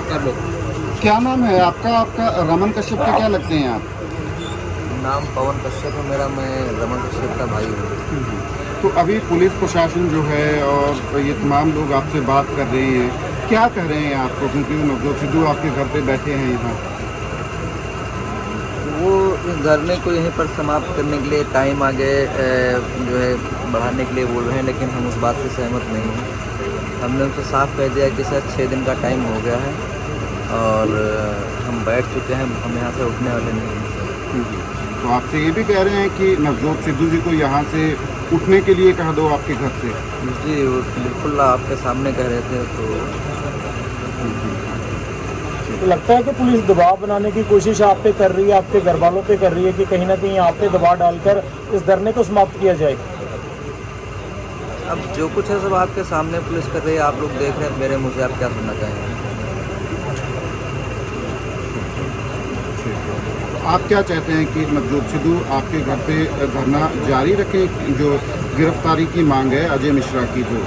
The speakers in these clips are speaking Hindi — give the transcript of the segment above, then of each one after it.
कर लो। क्या नाम है आपका? आपका रमन कश्यप के क्या लगते हैं आप? नाम पवन कश्यप है मेरा, मैं रमन कश्यप का भाई हूँ। तो अभी पुलिस प्रशासन जो है और ये तमाम लोग आपसे बात कर रहे हैं, क्या कह रहे हैं आपको? क्योंकि नवजोत सिद्धू आपके घर पे बैठे हैं यहाँ। वो इस धरने को यहीं पर समाप्त करने के लिए टाइम आगे जो है बढ़ाने के लिए बोल रहे हैं, लेकिन हम उस बात से सहमत नहीं हैं। हमने उनसे साफ कह दिया कि सर 6 दिन का टाइम हो गया है और हम बैठ चुके हैं, हम यहाँ से उठने वाले नहीं हैं। तो आपसे ये भी कह रहे हैं कि नवजोत सिद्धू जी को यहाँ से उठने के लिए कह दो आपके घर से? जी वो बिल्कुल आपके सामने कह रहे थे। तो लगता है कि पुलिस दबाव बनाने की कोशिश आप पे कर रही है, आपके घर वालों पे कर रही है कि कहीं ना कहीं आप पे दबाव डालकर इस धरने को समाप्त किया जाए। अब जो कुछ है सब आपके सामने पुलिस कर रही है, आप लोग देख रहे हैं, मेरे मुँह से आप क्या सुनना चाहेंगे? आप क्या चाहते हैं कि नवजोत सिद्धू आपके घर पे धरना जारी रखें? जो गिरफ्तारी की मांग है अजय मिश्रा की, जो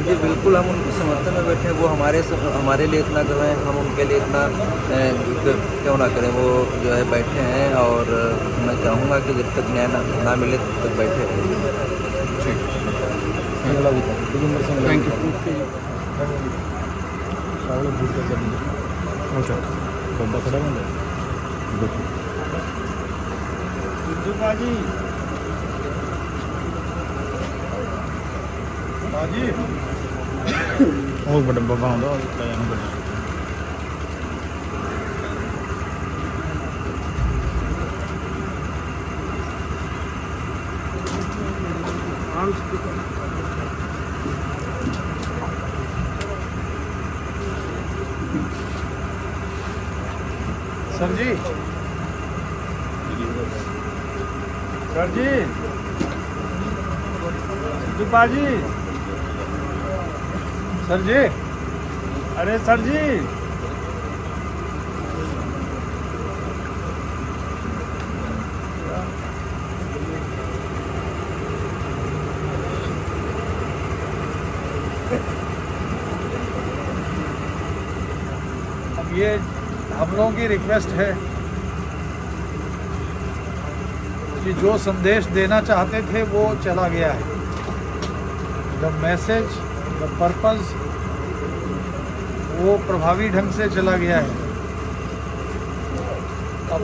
जी बिल्कुल, हम उनके समर्थन में बैठे हैं। वो हमारे लिए इतना कर रहे हैं, हम उनके लिए इतना क्यों ना करें। वो जो है बैठे हैं और मैं चाहूँगा कि जब तक न्याय ना मिले तब तक बैठे रहें। ठीक, थैंक ਉਹ ਬੜਾ ਬਾਬਾ ਹੁੰਦਾ ਉਹ ਕਹਿਆ ਨੂੰ ਬੜਾ सर जी, सर जी, सिद्धू जी, सर जी, अरे सर जी, अब ये हम लोगों की रिक्वेस्ट है कि जो संदेश देना चाहते थे वो चला गया है। द मैसेज, द पर्पस वो प्रभावी ढंग से चला गया है। अब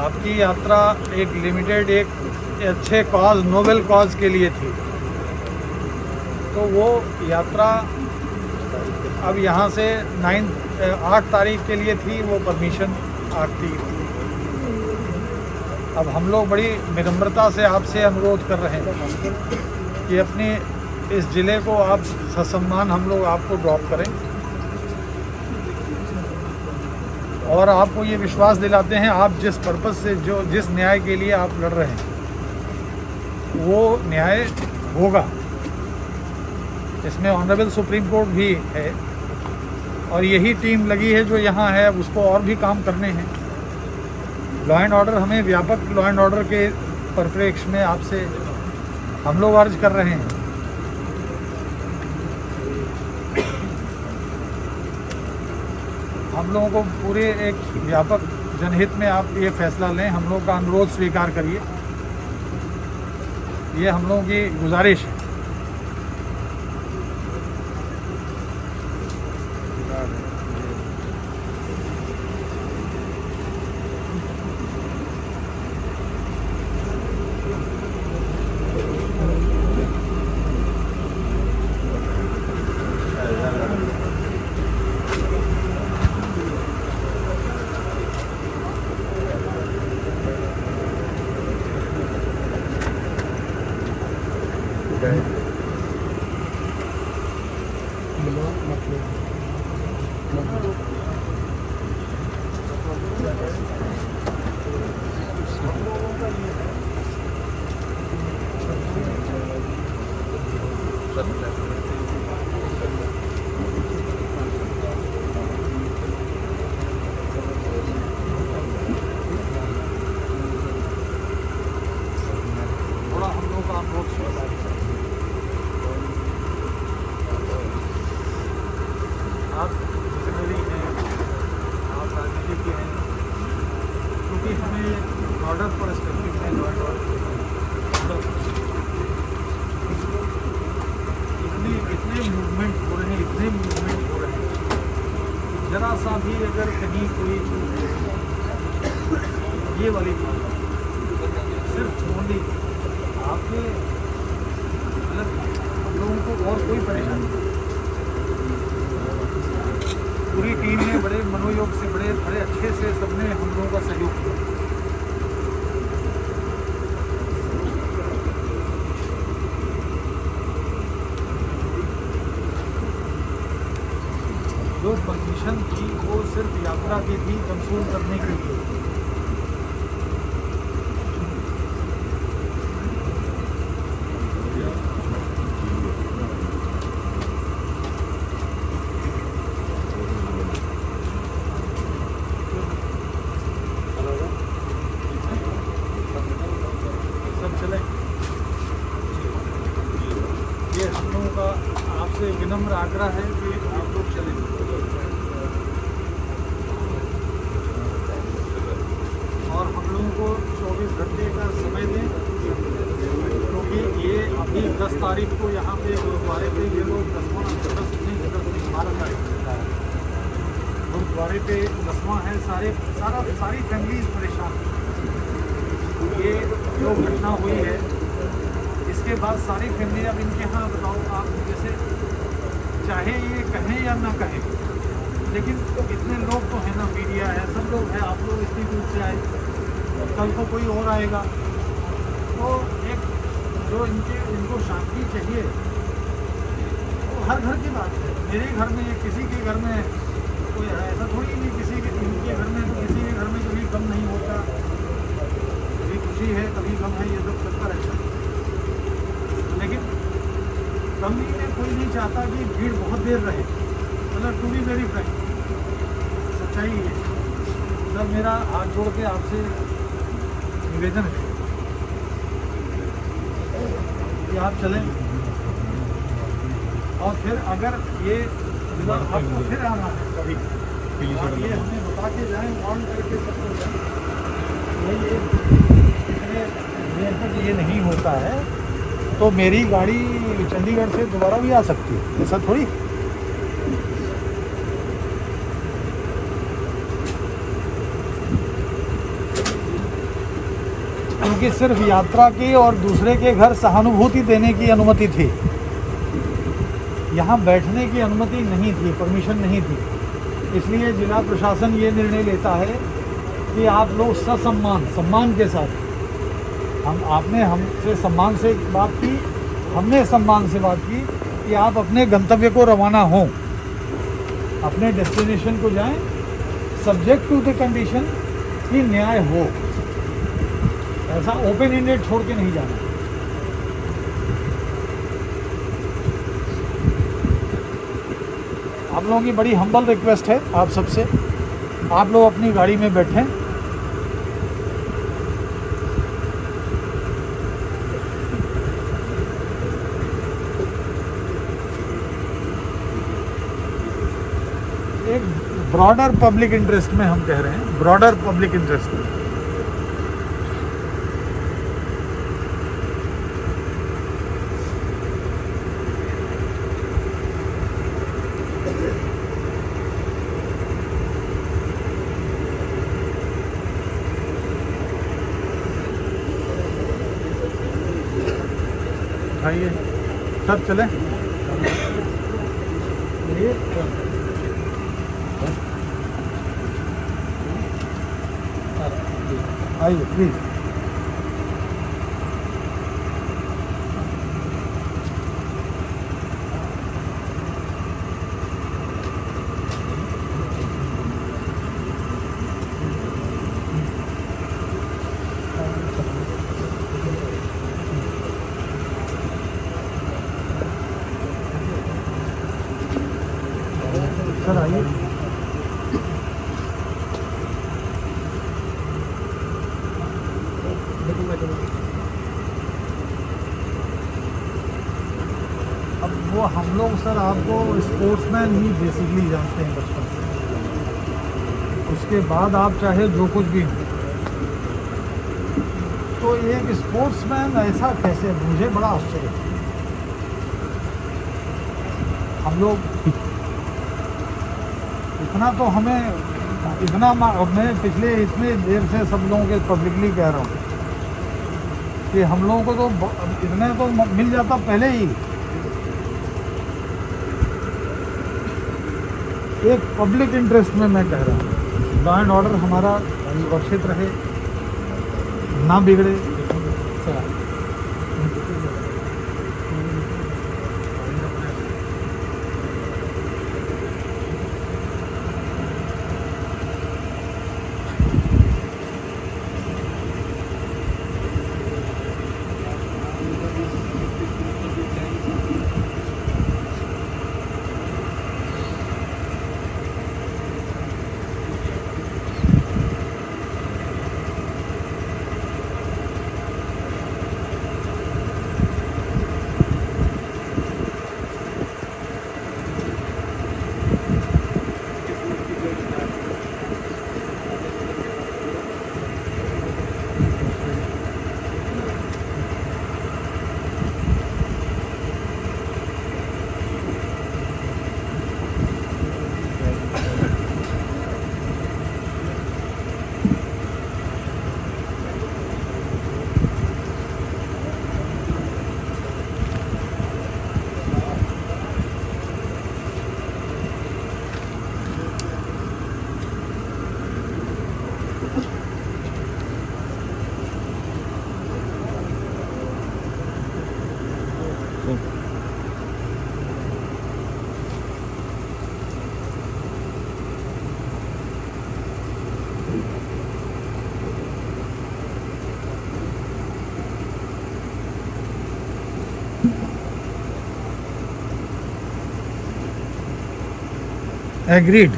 आपकी यात्रा एक लिमिटेड, एक अच्छे कॉज, नोबेल कॉज के लिए थी, तो वो यात्रा अब यहाँ से 8 तारीख के लिए थी, वो परमिशन आती थी। अब हम लोग बड़ी विनम्रता से आपसे अनुरोध कर रहे हैं कि अपने इस ज़िले को आप ससम्मान हम लोग आपको ड्रॉप करें और आपको ये विश्वास दिलाते हैं आप जिस पर्पस से, जो जिस न्याय के लिए आप लड़ रहे हैं वो न्याय होगा। इसमें ऑनरेबल सुप्रीम कोर्ट भी है और यही टीम लगी है जो यहाँ है, उसको और भी काम करने हैं। लॉ एंड ऑर्डर, हमें व्यापक लॉ एंड ऑर्डर के परिप्रेक्ष्य में आपसे हम लोग अर्ज कर रहे हैं। हम लोगों को पूरे एक व्यापक जनहित में आप ये फैसला लें, हम लोग का अनुरोध स्वीकार करिए, ये हम लोगों की गुजारिश है। बॉर्डर पर स्पेसिफिक है इतने मूवमेंट हो रहे हैं, इतने मूवमेंट हो रहे हैं, जरा सा भी अगर कहीं कोई ये वाली बात सिर्फ ओनली आपके मतलब हम लोगों को और कोई परेशानी नहीं। पूरी टीम ने बड़े मनोयोग से बड़े अच्छे से सबने हम लोगों का सहयोग किया। जो परमिशन थी वो सिर्फ यात्रा की थी, कंसोल करने के लिए। सब चले, ये हम लोगों का आपसे विनम्र आग्रह है कि आप लोग चलें। और हम लोगों को 24 घंटे का समय दें, क्योंकि ये अभी 10 तारीख को यहाँ पे गुरुद्वारे पे ये लोग 10वां 12 तारीख गुरुद्वारे पे 10वां है। सारी फैमिलीज परेशान। ये जो घटना हुई है इसके बाद सारी फैमिली, अब इनके यहाँ बताओ आप, जैसे चाहे ये कहें या ना कहें, लेकिन इतने लोग तो हैं ना, मीडिया है, सब लोग हैं, आप लोग इतनी दूर से आए, कल को कोई और आएगा, तो एक जो इनको शांति चाहिए वो हर घर की बात है। मेरे घर में, किसी के घर में कोई ऐसा थोड़ी नहीं, किसी के इनके घर में, किसी के घर में कभी गम नहीं होता, कभी खुशी है कभी गम है, ये सब चलता रहता है। लेकिन कमी में कोई नहीं चाहता कि भीड़ बहुत देर रहे, मतलब टू बी वेरी फ्रैंक, सच्चाई है। सर मेरा हाथ जोड़ के आपसे निवेदन है कि आप चलें, और फिर अगर ये आपको फिर आना है कभी, आप ये हमें बता के जाएँ, ऑन करके सबको जाएँ। इतने देर तक ये नहीं होता है तो मेरी गाड़ी चंडीगढ़ से दोबारा भी आ सकती है, ऐसा थोड़ी। क्योंकि सिर्फ यात्रा की और दूसरे के घर सहानुभूति देने की अनुमति थी, यहाँ बैठने की अनुमति नहीं थी, परमिशन नहीं थी। इसलिए जिला प्रशासन ये निर्णय लेता है कि आप लोग सम्मान के साथ, आपने हमसे सम्मान से बात की, हमने सम्मान से बात की कि आप अपने गंतव्य को रवाना हों, अपने डेस्टिनेशन को जाएं, सब्जेक्ट टू द कंडीशन कि न्याय हो। ऐसा ओपन एंडेड छोड़ के नहीं जाना। आप लोगों की बड़ी हम्बल रिक्वेस्ट है आप सबसे, आप लोग अपनी गाड़ी में बैठें, एक ब्रॉडर पब्लिक इंटरेस्ट में हम कह रहे हैं, ब्रॉडर पब्लिक इंटरेस्ट में। आइए सब चलें, आइए प्लीज़। सर आइए। अब वो हम लोग सर आपको स्पोर्ट्समैन ही बेसिकली जानते हैं बचपन से, उसके बाद आप चाहे जो कुछ भी हो, तो एक स्पोर्ट्समैन ऐसा कैसे, मुझे बड़ा आश्चर्य है। हम लोग इतना तो हमें इतना मैं पिछले इतने देर से सब लोगों के पब्लिकली कह रहा हूँ कि हम लोगों को तो इतने तो मिल जाता पहले ही। एक पब्लिक इंटरेस्ट में मैं कह रहा हूँ, लॉ एंड ऑर्डर हमारा सुरक्षित रहे, ना बिगड़े। एग्रीड,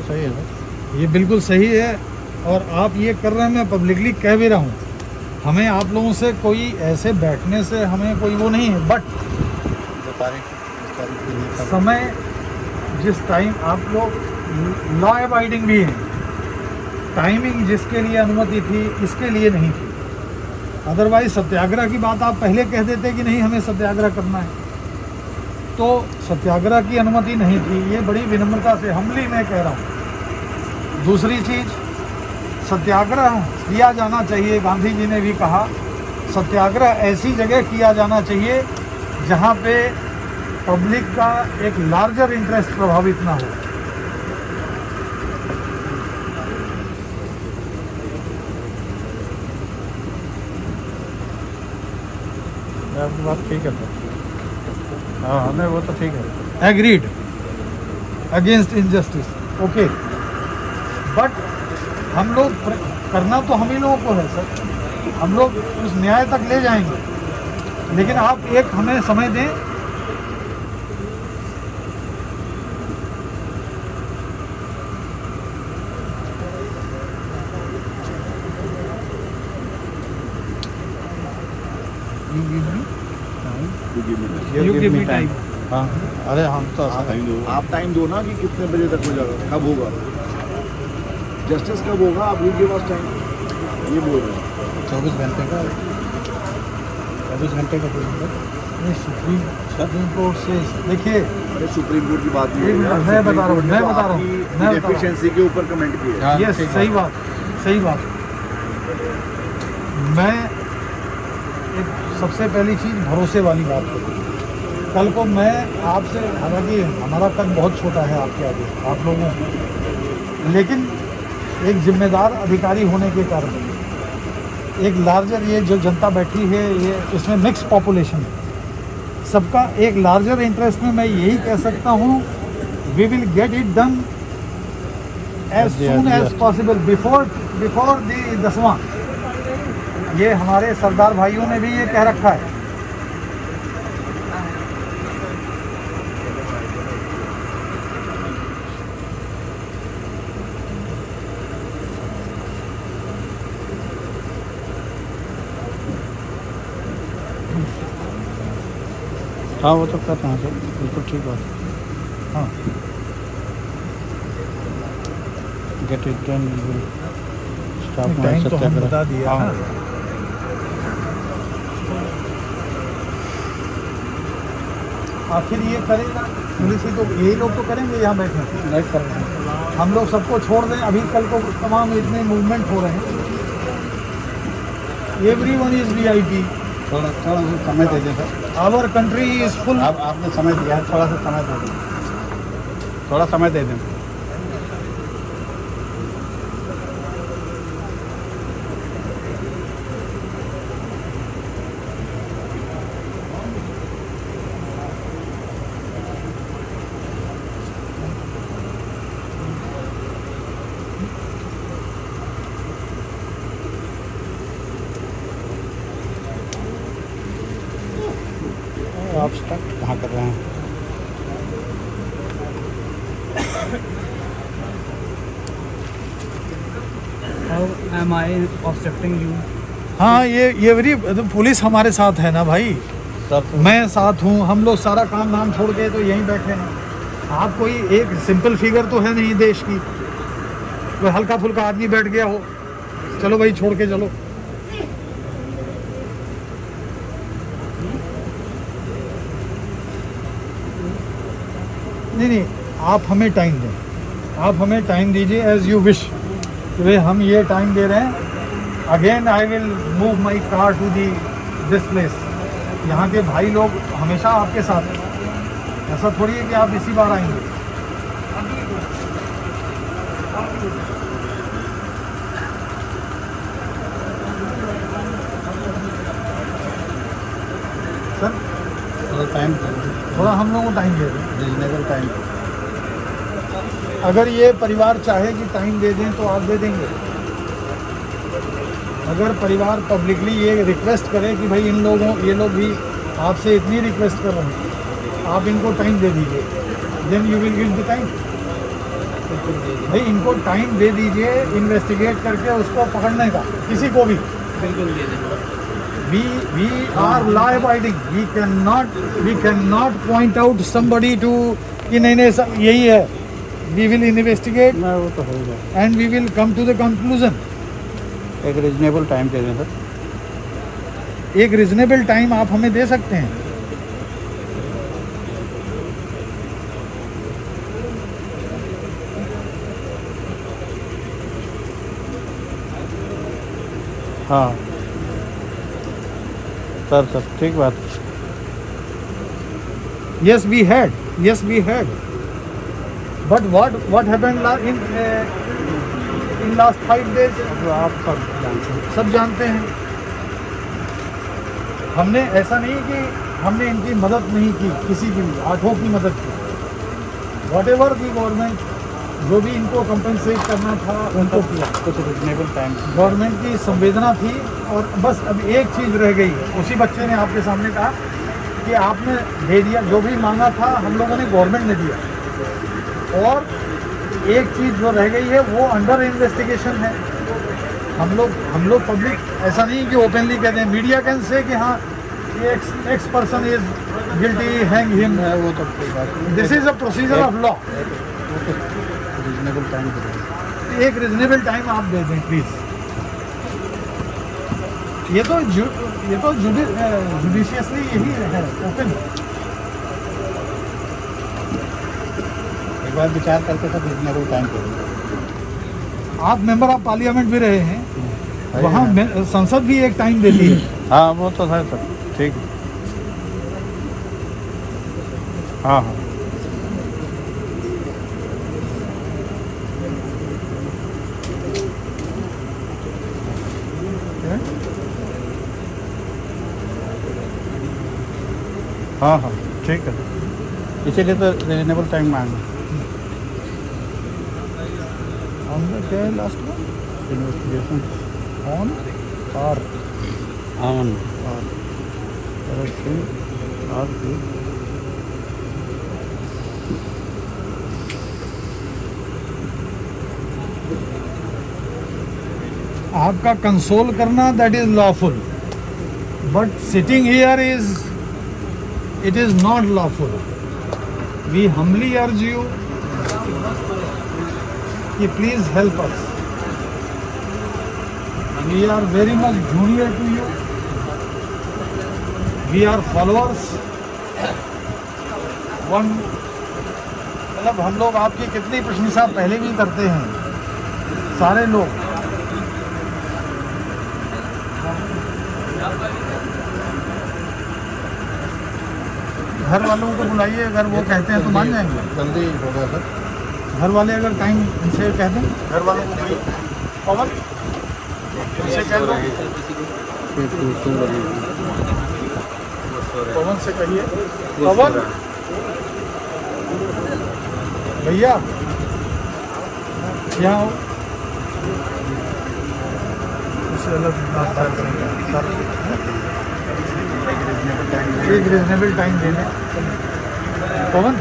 सही है सर। ये बिल्कुल सही है। और आप ये कर रहे हैं, मैं पब्लिकली कह भी रहा हूँ, हमें आप लोगों से कोई ऐसे बैठने से हमें कोई वो नहीं है, बट समय जिस टाइम आप लोग लॉ अबाइडिंग भी हैं, टाइमिंग जिसके लिए अनुमति थी इसके लिए नहीं थी। अदरवाइज सत्याग्रह की बात आप पहले कह देते कि नहीं हमें सत्याग्रह करना है, तो सत्याग्रह की अनुमति नहीं थी। ये बड़ी विनम्रता से हम्बली मैं कह रहा हूँ। दूसरी चीज़, सत्याग्रह किया जाना चाहिए, गांधी जी ने भी कहा सत्याग्रह ऐसी जगह किया जाना चाहिए जहाँ पे पब्लिक का एक लार्जर इंटरेस्ट प्रभावित ना हो। आपकी बात ठीक है सर। हाँ हमें वो तो ठीक है। Agreed against injustice, okay. But हम लोग करना तो हम ही लोगों को है सर, हम लोग उस न्याय तक ले जाएंगे, लेकिन आप एक हमें समय दें। You give me time. हाँ अरे हम तो आप टाइम दो ना कि कितने बजे तक हो जाएगा, कब होगा जस्टिस, कब होगा, आप ये गिव अस टाइम, ये बोल रहे हैं। 24 घंटे का 24 घंटे का नहीं, सुप्रीम कोर्ट से देखिए, अरे सुप्रीम कोर्ट की बात नहीं एक मिनट, मैं बता रहा हूँ एफिशिएंसी के ऊपर कमेंट किया। हाँ, ये ठीक सही बात, सही बात। मैं एक सबसे पहली चीज़ भरोसे वाली बात करूँ। कल को मैं आपसे, हालांकि हमारा कद बहुत छोटा है आपके आगे, आप लोगों को, लेकिन एक जिम्मेदार अधिकारी होने के कारण एक लार्जर, ये जो जनता बैठी है ये इसमें मिक्स पॉपुलेशन है, सबका एक लार्जर इंटरेस्ट में मैं यही कह सकता हूँ, we will get it done as soon as possible before the 10वां। ये हमारे सरदार भाइयों ने भी ये कह रखा है। हाँ वो तो करना है सर, बिल्कुल ठीक बात है। हाँ, gate it done, stop time तो हम बता दिया हाँ। ना। आखिर ये करेगा पुलिस ही, तो यही लोग तो करेंगे यहाँ बैठे। नहीं कर रहे हैं। हम लोग सबको छोड़ दें, अभी कल को तमाम इतने मूवमेंट हो रहे हैं, एवरीवन इज VIP। थोड़ा सा समय दे दें sir. Our country is full. आपने समय दिया है, थोड़ा सा समय दे दें, थोड़ा समय दे दें। आप स्टक कहाँ कर रहे हैं? How am I obstructing you? हाँ, ये वही पुलिस हमारे साथ है ना भाई, सर मैं साथ हूँ, हम लोग सारा काम धाम छोड़ के तो यहीं बैठे हैं। आप कोई एक सिंपल फिगर तो है नहीं देश की, कोई हल्का फुल्का आदमी बैठ गया हो, चलो भाई छोड़ के चलो। नहीं, आप हमें टाइम दें, आप हमें टाइम दीजिए एज यू विश। भाई हम ये टाइम दे रहे हैं, again I will move my car to the this place. यहाँ के भाई लोग हमेशा आपके साथ हैं, ऐसा थोड़ी है कि आप इसी बार आएंगे। सर थोड़ा टाइम, थोड़ा हम लोगों को टाइम दे दें, रीजनेबल टाइम। अगर ये परिवार चाहे कि टाइम दे दें तो आप दे देंगे। अगर परिवार पब्लिकली ये रिक्वेस्ट करे कि भाई इन लोगों, ये लोग भी आपसे इतनी रिक्वेस्ट कर रहे हैं, आप इनको टाइम दे दीजिए, then you will give the time. भाई इनको टाइम दे दीजिए इन्वेस्टिगेट करके उसको पकड़ने का, किसी को भी। बिल्कुल दे दें। We are law abiding. We cannot point out somebody to कि नहीं सब यही है। We will investigate ना वो तो हो जाए। and we will come to the conclusion. एक रीजनेबल टाइम दे दें सर। एक रिजनेबल टाइम आप हमें दे सकते हैं। हाँ सर ठीक बात। Yes, we had. But what happened in last 5 days? तो आप सब जानते हैं। सब जानते हैं। हमने ऐसा नहीं कि हमने इनकी मदद नहीं की, किसी की भी, आठों की मदद की। Whatever the गवर्नमेंट जो भी इनको कंपनसेट करना था उनको किया। कुछ रीजनेबल टाइम। गवर्नमेंट की संवेदना थी और बस अब एक चीज़ रह गई है। उसी बच्चे ने आपके सामने कहा कि आपने दे दिया, जो भी मांगा था हम लोगों ने, गवर्नमेंट ने दिया। और एक चीज़ जो रह गई है वो अंडर इन्वेस्टिगेशन है। हम लोग पब्लिक ऐसा नहीं कि ओपनली कहते हैं, मीडिया कैन से कि हाँ ये X person is guilty, hang him. वो तो कोई बात नहीं। This is a procedure of law. Reasonable time दे दें। एक रिजनेबल टाइम आप दे दें प्लीज़। ये तो जुडिशियसली यही है, ओपन। एक बार विचार करके सब रीजनेबल टाइम दे दें। आप मेंबर ऑफ पार्लियामेंट भी रहे हैं, वहाँ संसद भी एक टाइम देती है। हाँ वो तो है सर, ठीक है। हाँ हाँ हाँ हाँ ठीक है, इसीलिए तो रीजनेबल टाइम मांगा। ऑन द क्या लास्ट में इन्वेस्टिगेशन ऑन और ऑन आपका कंसोल करना that is lawful, but sitting here it is not lawful. We humbly urge you कि please help us. We are very much junior to you, we are followers one, मतलब हम लोग आपकी कितनी प्रशंसा पहले भी करते हैं सारे लोग। घर वालों को बुलाइए, अगर वो कहते हैं तो मान जाएंगे। जल्दी होगा सर। घर वाले अगर टाइम इनसे कह दें, घर वालों को कोई पवन उनसे कह दो, पवन से कहिए, पवन भैया यहाँ आओ। उससे अलग बात सर, एक रिजनेबल टाइम देने। पवन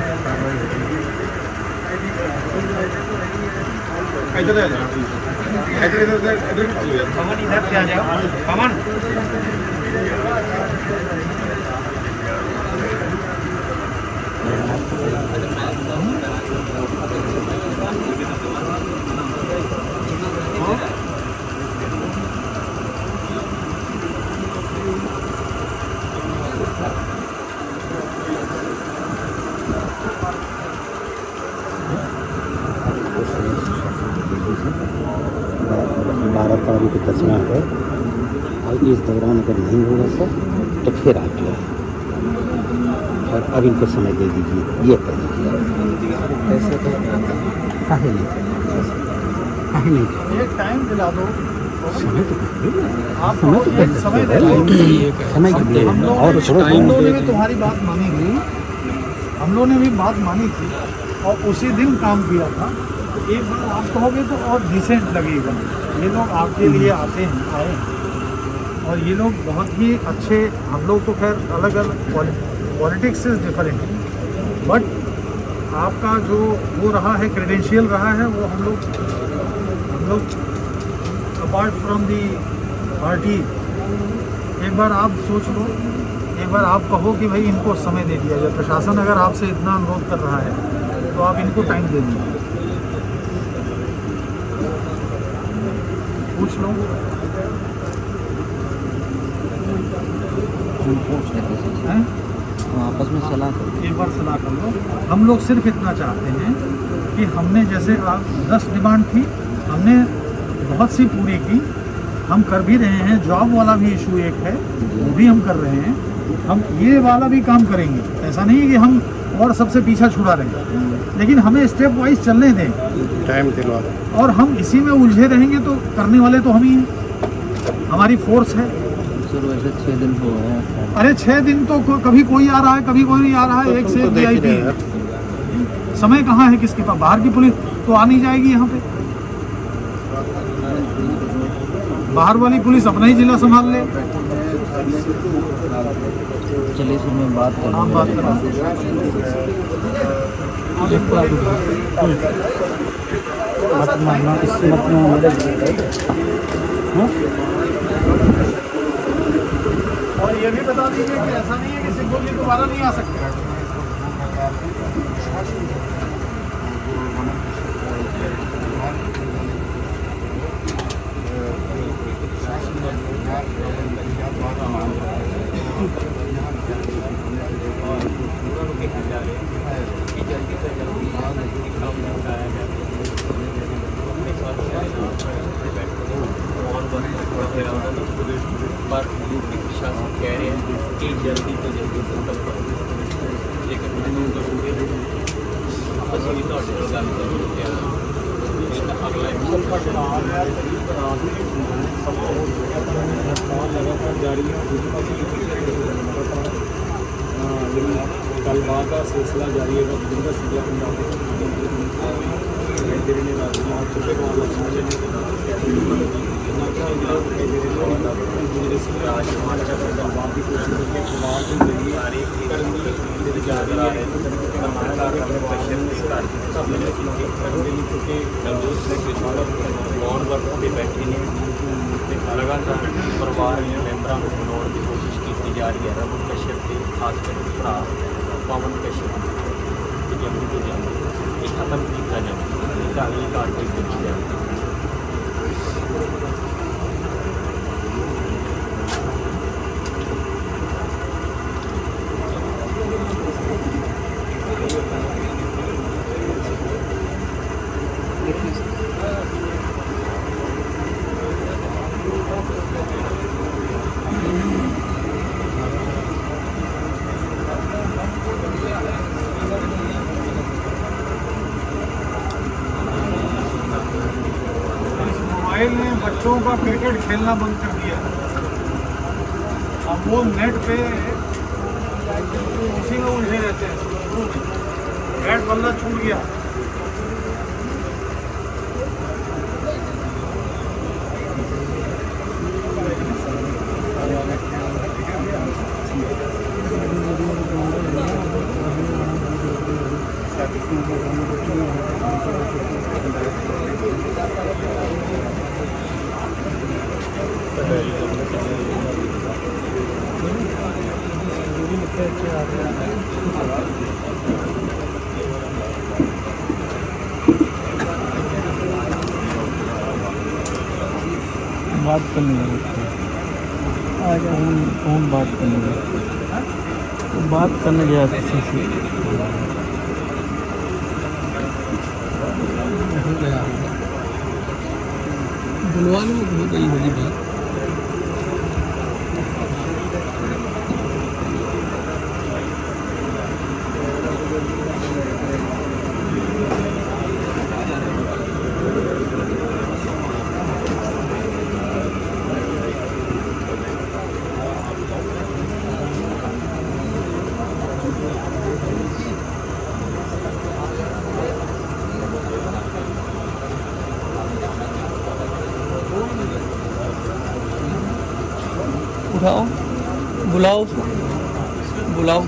इधर आ जाओ, पवन इधर से आ जाओ, पवन बारह तारीख को दसवां है और इस दौरान अगर नहीं होगा सर तो फिर आप जो है और अब इनको समय दे दीजिए, ये कह दीजिए। ऐसे तो काहे नहीं काहे नहीं एक टाइम दिला दो, समय तो आप समय तो एक समय दे दो। समय हम लोग और थोड़ा हम लोगों ने भी तुम्हारी बात मानी थी, हम लोगों ने भी बात मानी थी और उसी दिन काम किया था। तो एक बार आप कहोगे तो और डिसेंट लगेगा। ये लोग आपके लिए आते हैं, आए हैं और ये लोग बहुत ही अच्छे। हम लोग तो खैर अलग अलग पॉलिटिक्स से डिफरेंट, बट आपका जो वो रहा है, क्रेडेंशियल रहा है, वो हम लोग अपार्ट फ्रॉम दी पार्टी, एक बार आप सोच लो, एक बार आप कहो कि भाई इनको समय दे दिया जाए। प्रशासन अगर आपसे इतना अनुरोध कर रहा है तो आप इनको टाइम दे दीजिए। पूछ लो, हैं? आपस में सलाह करो। एक बार सलाह कर लो। हम लोग सिर्फ इतना चाहते हैं कि हमने जैसे आप 10 डिमांड थी, हमने बहुत सी पूरी की, हम कर भी रहे हैं। जॉब वाला भी इशू एक है, वो भी हम कर रहे हैं। हम ये वाला भी काम करेंगे, ऐसा नहीं है कि हम और सबसे पीछा छुड़ा रहे हैं, लेकिन हमें स्टेप वाइज चलने दें, टाइम दिलवा दो। और हम इसी में उलझे रहेंगे तो करने वाले तो हम ही हैं, हमारी फोर्स है। सर वैसे 6 दिन हो गए हैं। अरे 6 दिन तो कभी कोई आ रहा है, कभी कोई आ रहा है, एक से एक VIP। समय कहाँ है किसके पास? बाहर की पुलिस तो आ नहीं जाएगी यहाँ पे। बाहर वाली पुलिस अपना ही जिला संभाल ले। चलिए फिर मैं बात कर आप बात करो। मत मानना, इससे मत मानना। और ये भी बता दीजिए कि ऐसा नहीं है कि सिंह जी दोबारा नहीं आ सकते। पर यूपी प्रशासन कह रहे हैं कि जल्दी तो जल्दी खत्म करो, लेकिन ਮੈਨੂੰ ਦੱਸੋਗੇ ਅਸੀਂ ਵੀ ਤੁਹਾਡੇ ਨਾਲ ਗੱਲ ਕਰਨ ਨੂੰ ਤਿਆਰ ਹਾਂ। ਅਗਲਾ लगातार जारी है, गलबात का सिलसिला जारी है। जिंदा सिला पंजाब बैठे ने लगातार परिवार मैंबरों को बनाने की कोशिश की जा रही है। रमन कश्यप के खास कर भरा पवन कश्यप जल्दी तो जल्दी खत्म किया जाए, अगली कार्रवाई की जाए। मोबाइल ने बच्चों का क्रिकेट खेलना बंद कर दिया। अब वो नेट पे उसी में उलझे रहते हैं। बैट बल्ला छूट गया। बात करने लगे आज कौन बात करने लगे, बात करने गया किसी से बुलवा लो, हो गई होगी बात। उठाओ, बुलाओ उसको, बुलाओ।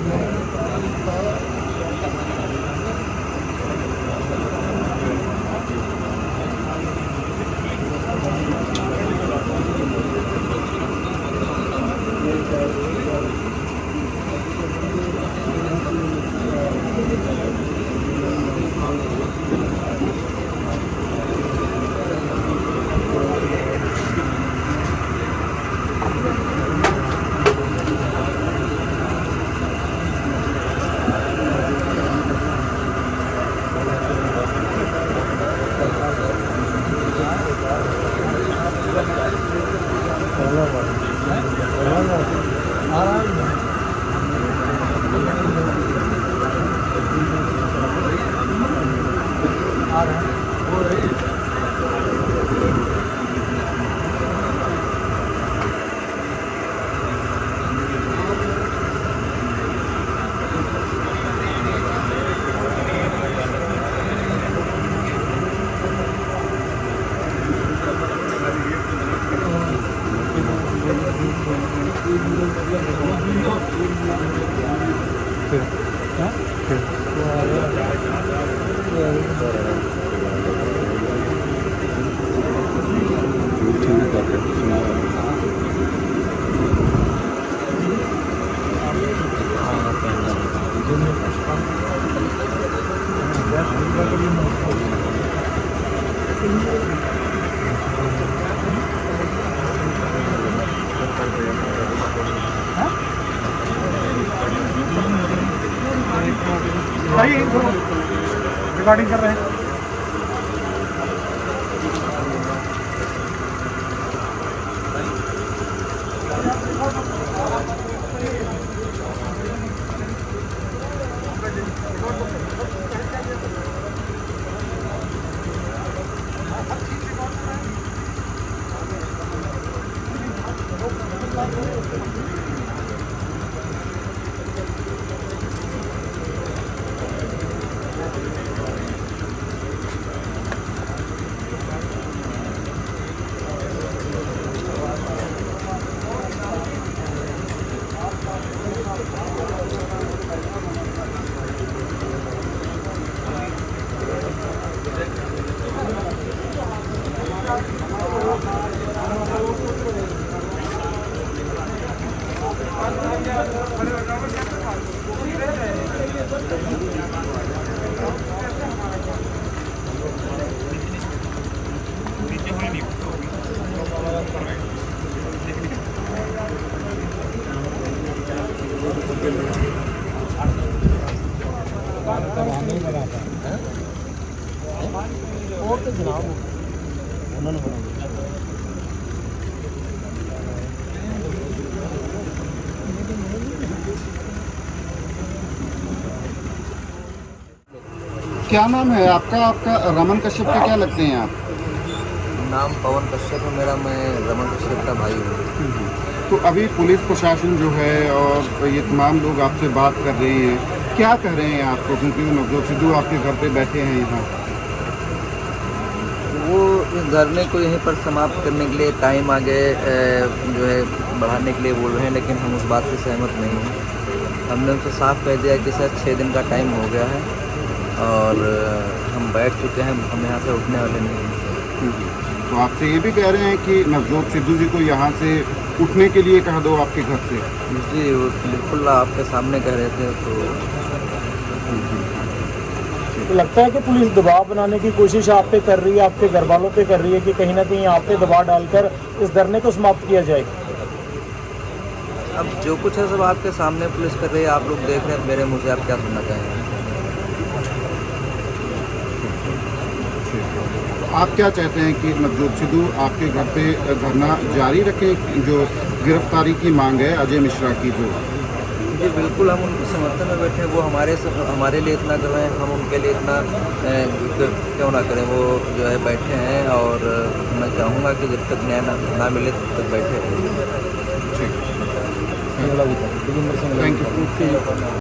रिकॉर्डिंग कर रहे हैं। क्या नाम है आपका? आपका रमन कश्यप के क्या लगते हैं आप? नाम पवन कश्यप है मेरा, मैं रमन कश्यप का भाई हूँ। तो अभी पुलिस प्रशासन जो है और ये तमाम लोग आपसे बात कर रहे हैं, क्या कह रहे हैं आपको, क्योंकि नवजोत सिद्धू आपके घर पे बैठे हैं यहाँ? वो इस धरने को यहीं पर समाप्त करने के लिए टाइम आगे जो है बढ़ाने के लिए बोल रहे हैं, लेकिन हम उस बात से सहमत नहीं हैं। हमने उनसे साफ कह दिया कि सर 6 दिन का टाइम हो गया है और हम बैठ चुके हैं, हम यहाँ से उठने वाले नहीं हैं। तो आपसे ये भी कह रहे हैं कि नवजोत सिद्धू जी को यहाँ से उठने के लिए कह दो आपके घर से? जी वो बिल्कुल आपके सामने कह रहे थे। तो लगता है कि पुलिस दबाव बनाने की कोशिश आप पे कर रही है, आपके घर वालों पे कर रही है कि कहीं ना कहीं आप पे दबाव डालकर इस धरने को समाप्त किया जाए? अब जो कुछ है सब आपके सामने पुलिस कर रही है, आप लोग देख रहे हैं, मेरे मुँह से आप क्या सुनना चाहेंगे? आप क्या चाहते हैं कि नवजोत सिद्धू आपके घर पे धरना जारी रखें, जो गिरफ्तारी की मांग है अजय मिश्रा की? जो जी बिल्कुल, हम उनके समर्थन में बैठे हैं। वो हमारे लिए इतना कर रहे हैं, हम उनके लिए इतना क्यों ना करें। वो जो है बैठे हैं और मैं चाहूँगा कि जब तक न्याय ना मिले तब तक बैठे रहें। ठीक, थैंक यू।